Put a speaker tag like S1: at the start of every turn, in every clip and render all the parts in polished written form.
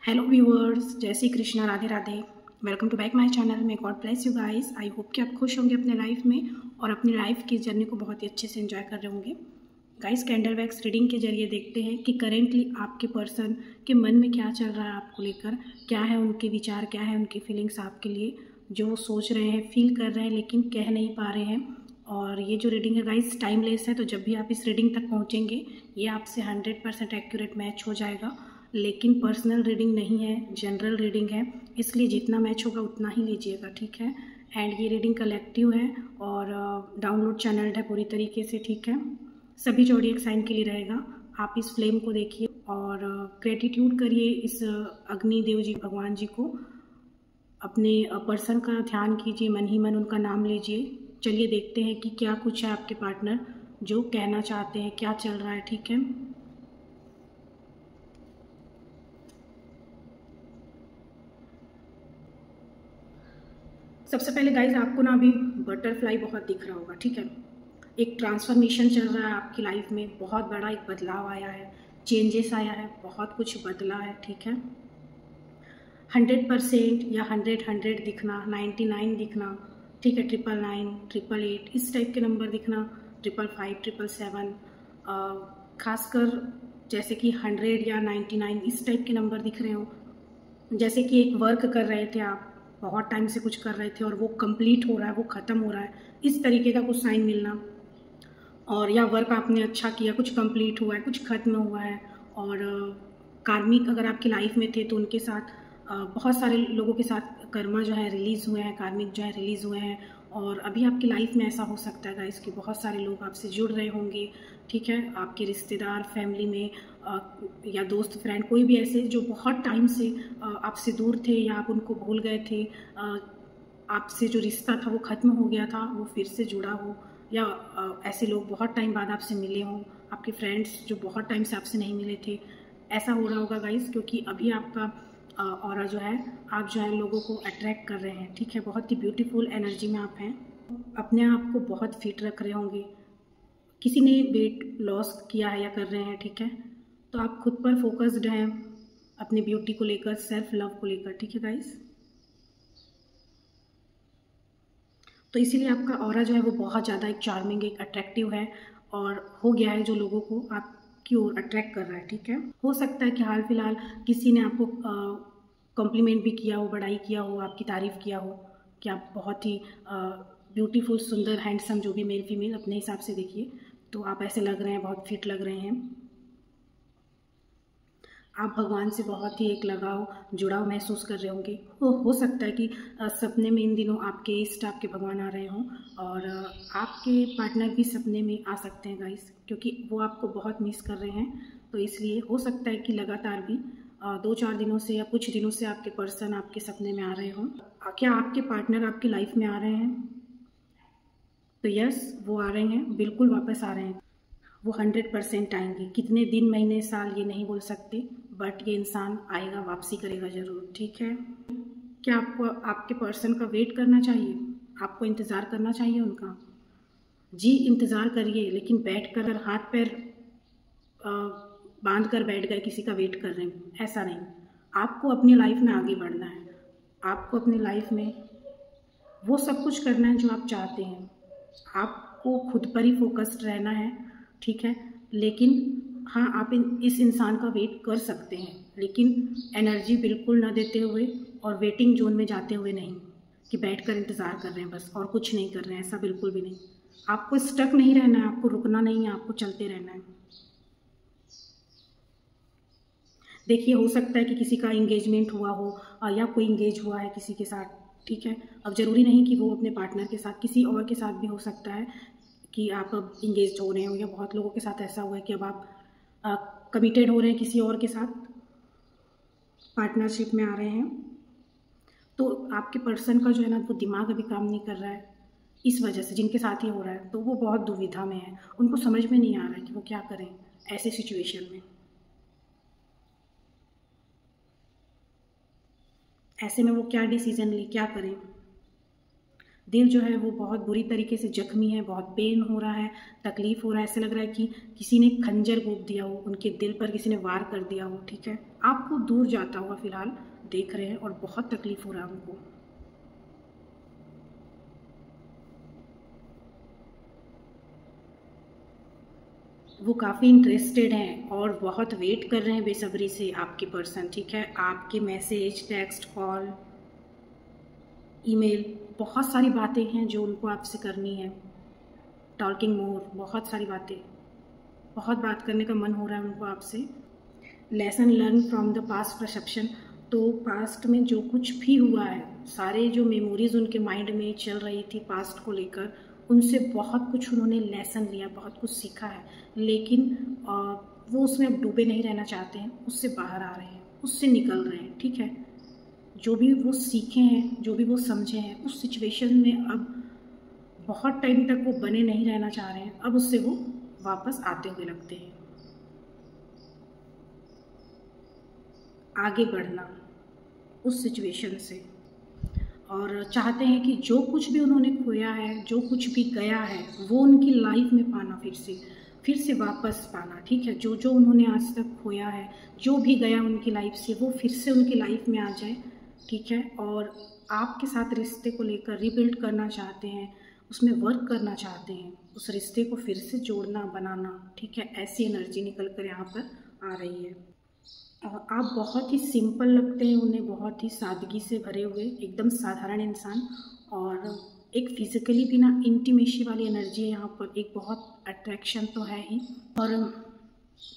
S1: Hello viewers, जय Shri Krishna, Radhe Radhe. Welcome to back my channel. May God bless you guys. I hope कि आप खुश होंगे अपने लाइफ में और अपनी लाइफ की जर्नी को बहुत ही अच्छे से एंजॉय कर रहे होंगे। गाइस, कैंडल वैक्स रीडिंग के जरिए देखते हैं कि करेंटली आपके पर्सन के मन में क्या चल रहा है आपको लेकर, क्या है उनके विचार, क्या है उनकी फीलिंग्स आपके लिए, जो वो सोच रहे हैं, फील कर रहे हैं लेकिन कह नहीं पा रहे हैं। और ये जो रीडिंग है गाइस टाइमलेस है, तो जब भी आप इस रीडिंग तक पहुँचेंगे ये आपसे 100% एक्यूरेट मैच हो जाएगा। लेकिन पर्सनल रीडिंग नहीं है, जनरल रीडिंग है, इसलिए जितना मैच होगा उतना ही लीजिएगा, ठीक है। एंड ये रीडिंग कलेक्टिव है और डाउनलोड चैनल्ड है पूरी तरीके से, ठीक है। सभी जोडिएक साइन के लिए रहेगा। आप इस फ्लेम को देखिए और ग्रेटिट्यूड करिए इस अग्नि देव जी, भगवान जी को। अपने पर्सन का ध्यान कीजिए, मन ही मन उनका नाम लीजिए। चलिए देखते हैं कि क्या कुछ है आपके पार्टनर जो कहना चाहते हैं, क्या चल रहा है, ठीक है। सबसे पहले गाइज आपको ना अभी बटरफ्लाई बहुत दिख रहा होगा, ठीक है। एक ट्रांसफॉर्मेशन चल रहा है आपकी लाइफ में, बहुत बड़ा एक बदलाव आया है, चेंजेस आया है, बहुत कुछ बदला है, ठीक है। 100% या 100 दिखना, 99 दिखना, ठीक है, 999, 888 इस टाइप के नंबर दिखना, 555, 777, खासकर जैसे कि 100 या 99 इस टाइप के नंबर दिख रहे हो, जैसे कि एक वर्क कर रहे थे आप, बहुत टाइम से कुछ कर रहे थे और वो कंप्लीट हो रहा है, वो ख़त्म हो रहा है, इस तरीके का कुछ साइन मिलना। और या वर्क आपने अच्छा किया, कुछ कंप्लीट हुआ है, कुछ ख़त्म हुआ है। और कार्मिक अगर आपकी लाइफ में थे तो उनके साथ बहुत सारे लोगों के साथ कर्मा जो है रिलीज़ हुए हैं, कार्मिक जो है रिलीज़ हुए हैं। और अभी आपकी लाइफ में ऐसा हो सकता है गाइस कि बहुत सारे लोग आपसे जुड़ रहे होंगे, ठीक है। आपके रिश्तेदार, फैमिली में या दोस्त, फ्रेंड, कोई भी ऐसे जो बहुत टाइम से आपसे दूर थे या आप उनको भूल गए थे, आपसे जो रिश्ता था वो ख़त्म हो गया था, वो फिर से जुड़ा हो। या ऐसे लोग बहुत टाइम बाद आपसे मिले हों, आपके फ्रेंड्स जो बहुत टाइम से आपसे नहीं मिले थे, ऐसा हो रहा होगा गाइस। क्योंकि अभी आपका ऑरा जो है, आप जो है लोगों को अट्रैक्ट कर रहे हैं, ठीक है। बहुत ही ब्यूटीफुल एनर्जी में आप हैं, अपने आप को बहुत फिट रख रहे होंगे। किसी ने वेट लॉस किया है या कर रहे हैं, ठीक है। तो आप खुद पर फोकस्ड हैं, अपने ब्यूटी को लेकर, सेल्फ लव को लेकर, ठीक है गाइस। तो इसीलिए आपका ऑरा जो है वो बहुत ज़्यादा एक चार्मिंग, एक अट्रैक्टिव है और हो गया है जो लोगों को आपकी ओर अट्रैक्ट कर रहा है, ठीक है। हो सकता है कि हाल फिलहाल किसी ने आपको कॉम्प्लीमेंट भी किया हो, बड़ाई किया हो, आपकी तारीफ़ किया हो कि आप बहुत ही ब्यूटीफुल, सुंदर, हैंडसम, जो भी मेल फीमेल अपने हिसाब से देखिए, तो आप ऐसे लग रहे हैं, बहुत फिट लग रहे हैं। आप भगवान से बहुत ही एक लगाव, जुड़ाव महसूस कर रहे होंगे। हो सकता है कि सपने में इन दिनों आपके इष्ट, आपके भगवान आ रहे हों और आपके पार्टनर भी सपने में आ सकते हैं गाइस, क्योंकि वो आपको बहुत मिस कर रहे हैं। तो इसलिए हो सकता है कि लगातार भी 2-4 दिनों से या कुछ दिनों से आपके पर्सन आपके सपने में आ रहे हों। क्या आपके पार्टनर आपकी लाइफ में आ रहे हैं? तो यस, वो आ रहे हैं, बिल्कुल वापस आ रहे हैं। वो 100% आएंगे। कितने दिन, महीने, साल ये नहीं बोल सकते, बट ये इंसान आएगा, वापसी करेगा ज़रूर, ठीक है। क्या आपको आपके पर्सन का वेट करना चाहिए? आपको इंतज़ार करना चाहिए उनका? जी, इंतज़ार करिए, लेकिन बैठ कर हाथ पैर बांध कर बैठ गए किसी का वेट कर रहे हैं, ऐसा नहीं। आपको अपनी लाइफ में आगे बढ़ना है, आपको अपनी लाइफ में वो सब कुछ करना है जो आप चाहते हैं। आपको खुद पर ही फोकस्ड रहना है, ठीक है। लेकिन हाँ, आप इस इंसान का वेट कर सकते हैं, लेकिन एनर्जी बिल्कुल ना देते हुए और वेटिंग जोन में जाते हुए नहीं कि बैठकर इंतज़ार कर रहे हैं बस और कुछ नहीं कर रहे हैं, ऐसा बिल्कुल भी नहीं। आपको स्टक नहीं रहना है, आपको रुकना नहीं है, आपको चलते रहना है। देखिए, हो सकता है कि किसी का इंगेजमेंट हुआ हो या कोई इंगेज हुआ है किसी के साथ, ठीक है। अब ज़रूरी नहीं कि वो अपने पार्टनर के साथ, किसी और के साथ भी हो सकता है कि आप अब इंगेज हो रहे हो, या बहुत लोगों के साथ ऐसा हुआ है कि अब आप कमिटेड हो रहे हैं किसी और के साथ, पार्टनरशिप में आ रहे हैं। तो आपके पर्सन का जो है ना, वो दिमाग अभी काम नहीं कर रहा है इस वजह से, जिनके साथ ही हो रहा है, तो वो बहुत दुविधा में है। उनको समझ में नहीं आ रहा है कि वो क्या करें ऐसे सिचुएशन में। ऐसे में वो क्या डिसीज़न ले, क्या करें। दिल जो है वो बहुत बुरी तरीके से जख्मी है, बहुत पेन हो रहा है, तकलीफ़ हो रहा है, ऐसा लग रहा है कि किसी ने खंजर घोंप दिया हो, उनके दिल पर किसी ने वार कर दिया हो। ठीक है, आपको दूर जाता हुआ फ़िलहाल देख रहे हैं और बहुत तकलीफ़ हो रहा है उनको। वो काफ़ी इंटरेस्टेड हैं और बहुत वेट कर रहे हैं बेसब्री से आपके पर्सन। ठीक है, आपके मैसेज, टेक्स्ट, कॉल, ईमेल, बहुत सारी बातें हैं जो उनको आपसे करनी है। टॉकिंग मोर, बहुत सारी बातें, बहुत बात करने का मन हो रहा है उनको आपसे। Lesson learn from the past perception, तो पास्ट में जो कुछ भी हुआ है, सारे जो मेमोरीज उनके माइंड में चल रही थी पास्ट को लेकर, उनसे बहुत कुछ उन्होंने लेसन लिया, बहुत कुछ सीखा है, लेकिन वो उसमें अब डूबे नहीं रहना चाहते हैं, उससे बाहर आ रहे हैं, उससे निकल रहे हैं। ठीक है, जो भी वो सीखे हैं, जो भी वो समझे हैं, उस सिचुएशन में अब बहुत टाइम तक वो बने नहीं रहना चाह रहे हैं, अब उससे वो वापस आते हुए लगते हैं। आगे बढ़ना उस सिचुएशन से, और चाहते हैं कि जो कुछ भी उन्होंने खोया है, जो कुछ भी गया है, वो उनकी लाइफ में पाना, फिर से वापस पाना। ठीक है, जो जो उन्होंने आज तक खोया है, जो भी गया उनकी लाइफ से, वो फिर से उनकी लाइफ में आ जाए। ठीक है, और आपके साथ रिश्ते को लेकर रिबिल्ड करना चाहते हैं, उसमें वर्क करना चाहते हैं, उस रिश्ते को फिर से जोड़ना, बनाना। ठीक है, ऐसी एनर्जी निकल कर यहाँ पर आ रही है। आप बहुत ही सिंपल लगते हैं उन्हें, बहुत ही सादगी से भरे हुए, एकदम साधारण इंसान, और एक फिज़िकली भी ना इंटीमेसी वाली एनर्जी है यहाँ पर, एक बहुत अट्रैक्शन तो है ही, और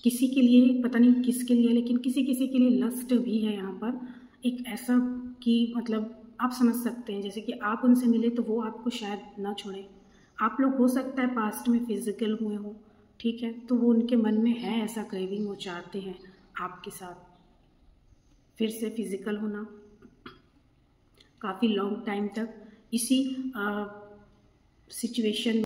S1: किसी के लिए, पता नहीं किसके लिए, लेकिन किसी किसी के लिए लस्ट भी है यहाँ पर, एक ऐसा कि मतलब आप समझ सकते हैं, जैसे कि आप उनसे मिले तो वो आपको शायद ना छोड़े। आप लोग हो सकता है पास्ट में फिज़िकल हुए हो। ठीक है, तो वो उनके मन में है ऐसा क्रेविंग, वो चाहते हैं आपके साथ फिर से फिज़िकल होना, काफ़ी लॉन्ग टाइम तक इसी सिचुएशन,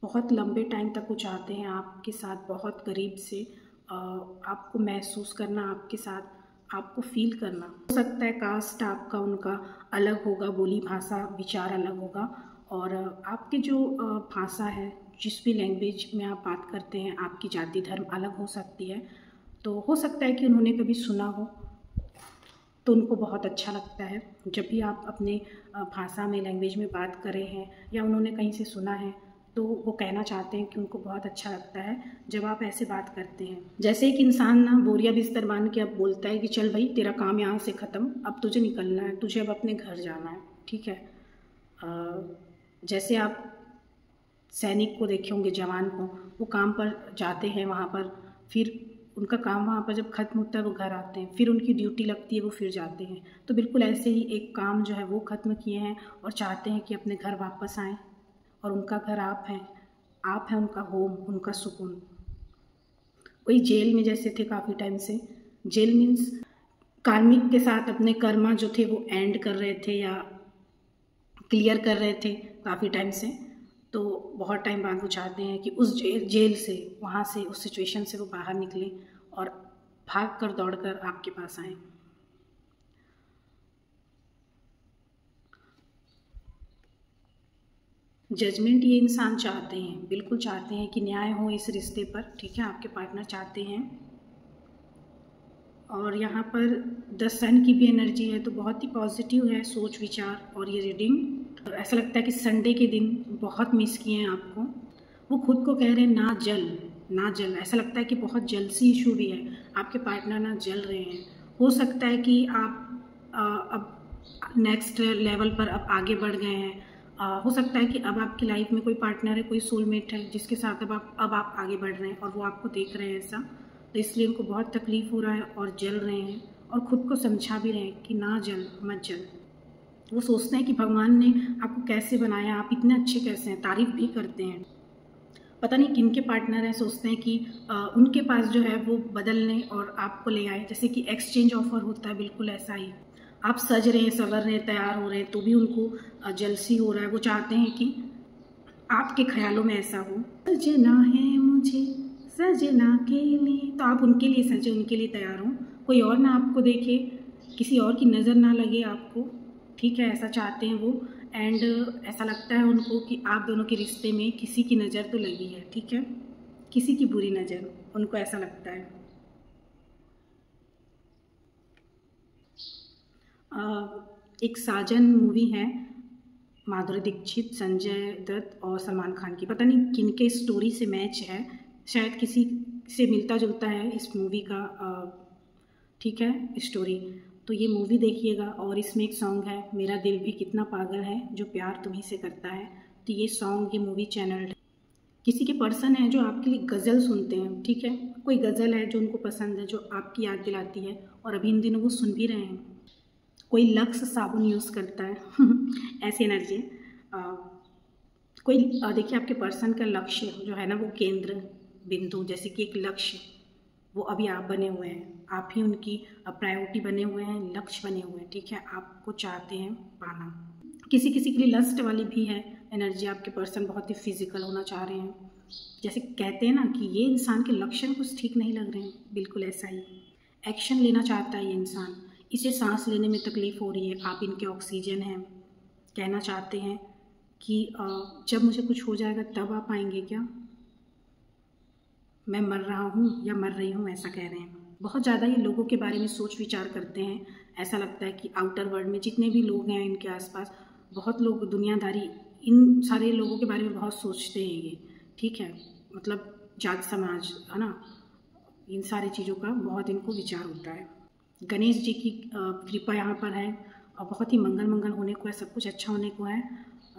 S1: बहुत लंबे टाइम तक वो चाहते हैं आपके साथ बहुत करीब से, आपको महसूस करना, आपके साथ आपको फील करना। हो सकता है कास्ट आपका उनका अलग होगा, बोली भाषा विचार अलग होगा, और आपके जो भाषा है, जिस भी लैंग्वेज में आप बात करते हैं, आपकी जाति धर्म अलग हो सकती है। तो हो सकता है कि उन्होंने कभी सुना हो तो उनको बहुत अच्छा लगता है जब भी आप अपने भाषा में, लैंग्वेज में बात कर रहे हैं, या उन्होंने कहीं से सुना है, तो वो कहना चाहते हैं कि उनको बहुत अच्छा लगता है जब आप ऐसे बात करते हैं। जैसे एक इंसान ना बोरिया बिस्तर बांध के अब बोलता है कि चल भाई तेरा काम यहाँ से ख़त्म, अब तुझे निकलना है, तुझे अब अपने घर जाना है। ठीक है, जैसे आप सैनिक को देखे होंगे, जवान को, वो काम पर जाते हैं, वहाँ पर फिर उनका काम वहाँ पर जब ख़त्म होता है वो घर आते हैं, फिर उनकी ड्यूटी लगती है, वो फिर जाते हैं। तो बिल्कुल ऐसे ही एक काम जो है वो ख़त्म किए हैं और चाहते हैं कि अपने घर वापस आएँ, और उनका घर आप हैं उनका होम, उनका सुकून। वही जेल में जैसे थे काफ़ी टाइम से, जेल मीन्स कार्मिक के साथ अपने कर्मा जो थे वो एंड कर रहे थे या क्लियर कर रहे थे काफ़ी टाइम से, तो बहुत टाइम बाद वो चाहते हैं कि उस जेल से, वहाँ से, उस सिचुएशन से वो बाहर निकलें और भाग कर दौड़ कर आपके पास आएँ। जजमेंट ये इंसान चाहते हैं, बिल्कुल चाहते हैं कि न्याय हो इस रिश्ते पर। ठीक है, आपके पार्टनर चाहते हैं। और यहाँ पर 10 सन की भी एनर्जी है, तो बहुत ही पॉजिटिव है सोच विचार। और ये रीडिंग ऐसा लगता है कि संडे के दिन बहुत मिस किए हैं आपको। वो खुद को कह रहे हैं ना जल, ऐसा लगता है कि बहुत जेलसी इशू भी है, आपके पार्टनर ना जल रहे हैं। हो सकता है कि आप अब नेक्स्ट लेवल पर अब आगे बढ़ गए हैं। हो सकता है कि अब आपकी लाइफ में कोई पार्टनर है, कोई सोलमेट है, जिसके साथ अब आप आगे बढ़ रहे हैं और वो आपको देख रहे हैं ऐसा, तो इसलिए उनको बहुत तकलीफ़ हो रहा है और जल रहे हैं, और ख़ुद को समझा भी रहे हैं कि ना जल, मत जल। वो सोचते हैं कि भगवान ने आपको कैसे बनाया, आप इतने अच्छे कैसे हैं, तारीफ़ भी करते हैं। पता नहीं किन के पार्टनर हैं, सोचते हैं कि उनके पास जो है वो बदल लें और आपको ले आए, जैसे कि एक्सचेंज ऑफर होता है, बिल्कुल ऐसा ही। आप सज रहे हैं, संवर रहे हैं, तैयार हो रहे हैं, तो भी उनको जलसी हो रहा है। वो चाहते हैं कि आपके ख्यालों में ऐसा हो, सजना है मुझे सजना के लिए, तो आप उनके लिए सजे, उनके लिए तैयार हों, कोई और ना आपको देखे, किसी और की नज़र ना लगे आपको। ठीक है, ऐसा चाहते हैं वो। एंड ऐसा लगता है उनको कि आप दोनों के रिश्ते में किसी की नज़र तो लगी है, ठीक है, किसी की बुरी नज़र, उनको ऐसा लगता है। एक साजन मूवी है, माधुरी दीक्षित, संजय दत्त और सलमान खान की, पता नहीं किनके स्टोरी से मैच है, शायद किसी से मिलता जुलता है इस मूवी का, ठीक है, स्टोरी। तो ये मूवी देखिएगा। और इसमें एक सॉन्ग है, मेरा दिल भी कितना पागल है जो प्यार तुम्हीं से करता है। तो ये सॉन्ग, ये मूवी चैनल किसी के पर्सन है जो आपके लिए गज़ल सुनते हैं, ठीक है, कोई गज़ल है जो उनको पसंद है, जो आपकी याद दिलाती है और अभी इन दिनों वो सुन भी रहे हैं। कोई लक्स साबुन यूज़ करता है ऐसी एनर्जी। कोई देखिए आपके पर्सन का लक्ष्य जो है ना, वो केंद्र बिंदु, जैसे कि एक लक्ष्य, वो अभी आप बने हुए हैं, आप ही उनकी प्रायोरिटी बने हुए हैं, लक्ष्य बने हुए हैं, ठीक है, आपको चाहते हैं पाना। किसी किसी के लिए लस्ट वाली भी है एनर्जी, आपके पर्सन बहुत ही फिजिकल होना चाह रहे हैं, जैसे कहते हैं ना कि ये इंसान के लक्षण कुछ ठीक नहीं लग रहे हैं, बिल्कुल ऐसा ही। एक्शन लेना चाहता है ये इंसान, इसे सांस लेने में तकलीफ़ हो रही है, आप इनके ऑक्सीजन हैं, कहना चाहते हैं कि जब मुझे कुछ हो जाएगा तब आप आएंगे क्या, मैं मर रहा हूँ या मर रही हूँ, ऐसा कह रहे हैं। बहुत ज़्यादा ये लोगों के बारे में सोच विचार करते हैं, ऐसा लगता है कि आउटर वर्ल्ड में जितने भी लोग हैं इनके आसपास, बहुत लोग दुनियादारी, इन सारे लोगों के बारे में बहुत सोचते हैं ये, ठीक है, मतलब जात समाज है ना, इन सारी चीज़ों का बहुत इनको विचार होता है। गणेश जी की कृपा यहाँ पर है और बहुत ही मंगल मंगल होने को है, सब कुछ अच्छा होने को है,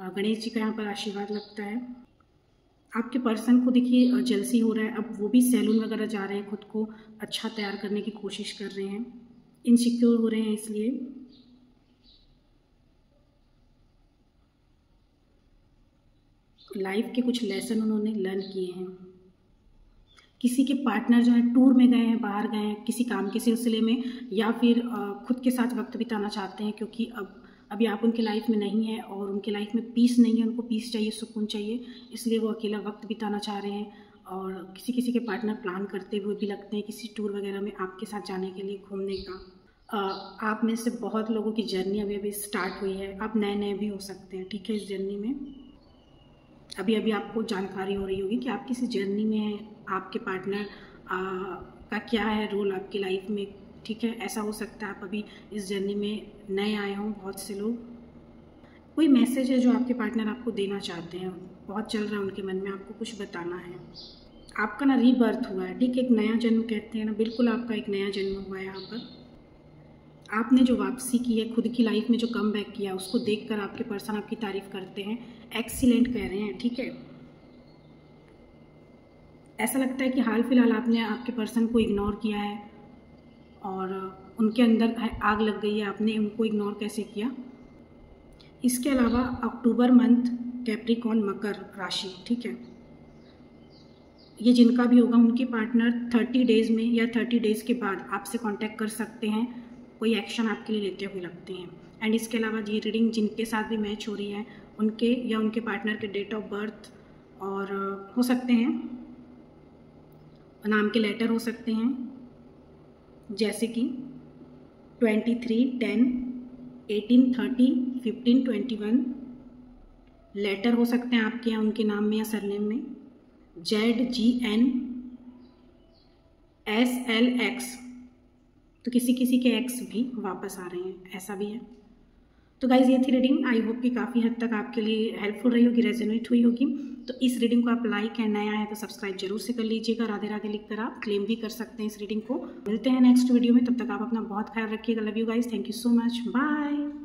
S1: गणेश जी का यहाँ पर आशीर्वाद लगता है। आपके पर्सन को देखिए जलसी हो रहा है, अब वो भी सैलून वगैरह जा रहे हैं, खुद को अच्छा तैयार करने की कोशिश कर रहे हैं, इनसिक्योर हो रहे हैं, इसलिए लाइफ के कुछ लेसन उन्होंने लर्न किए हैं। किसी के पार्टनर जो है टूर में गए हैं, बाहर गए हैं किसी काम के सिलसिले में, या फिर खुद के साथ वक्त बिताना चाहते हैं, क्योंकि अभी आप उनके लाइफ में नहीं है और उनके लाइफ में पीस नहीं है, उनको पीस चाहिए, सुकून चाहिए, इसलिए वो अकेला वक्त बिताना चाह रहे हैं। और किसी किसी के पार्टनर प्लान करते हुए भी लगते हैं किसी टूर वगैरह में आपके साथ जाने के लिए, घूमने का। आप में से बहुत लोगों की जर्नी अभी अभी स्टार्ट हुई है, आप नए नए भी हो सकते हैं, ठीक है, इस जर्नी में अभी अभी आपको जानकारी हो रही होगी कि आप किसी जर्नी में हैं, आपके पार्टनर का क्या है रोल आपकी लाइफ में, ठीक है, ऐसा हो सकता है आप अभी इस जर्नी में नए आए हों। बहुत से लोग, कोई मैसेज है जो आपके पार्टनर आपको देना चाहते हैं, बहुत चल रहा है उनके मन में, आपको कुछ बताना है। आपका ना रीबर्थ हुआ है, ठीक है, एक नया जन्म कहते हैं ना, बिल्कुल आपका एक नया जन्म हुआ है। यहाँ पर आपने जो वापसी की है, खुद की लाइफ में जो कम बैक किया, उसको देखकर आपके पर्सन आपकी तारीफ़ करते हैं, एक्सीलेंट कह रहे हैं, ठीक है। ऐसा लगता है कि हाल फिलहाल आपने आपके पर्सन को इग्नोर किया है और उनके अंदर आग लग गई है, आपने उनको इग्नोर कैसे किया। इसके अलावा अक्टूबर मंथ कैप्रिकॉर्न मकर राशि, ठीक है, ये जिनका भी होगा उनके पार्टनर 30 डेज़ में या 30 डेज़ के बाद आपसे कांटेक्ट कर सकते हैं, कोई एक्शन आपके लिए लेते हुए लगते हैं। एंड इसके अलावा ये रीडिंग जिनके साथ भी मैच हो रही है, उनके या उनके पार्टनर के डेट ऑफ बर्थ और हो सकते हैं नाम के लेटर हो सकते हैं, जैसे कि 23, 10, 18, 30, 15, 21 लेटर हो सकते हैं आपके या उनके नाम में या सरनेम में, ZGN SLX, तो किसी किसी के एक्स भी वापस आ रहे हैं, ऐसा भी है। तो गाइज ये थी रीडिंग, आई होप कि काफ़ी हद तक आपके लिए हेल्पफुल रही होगी, रेजोनेट हुई होगी। तो इस रीडिंग को आप लाइक एंड नया है तो सब्सक्राइब जरूर से कर लीजिएगा, राधे राधे लिखकर आप क्लेम भी कर सकते हैं इस रीडिंग को। मिलते हैं नेक्स्ट वीडियो में, तब तक आप अपना बहुत ख्याल रखिएगा। Love you guys, thank you so much, bye.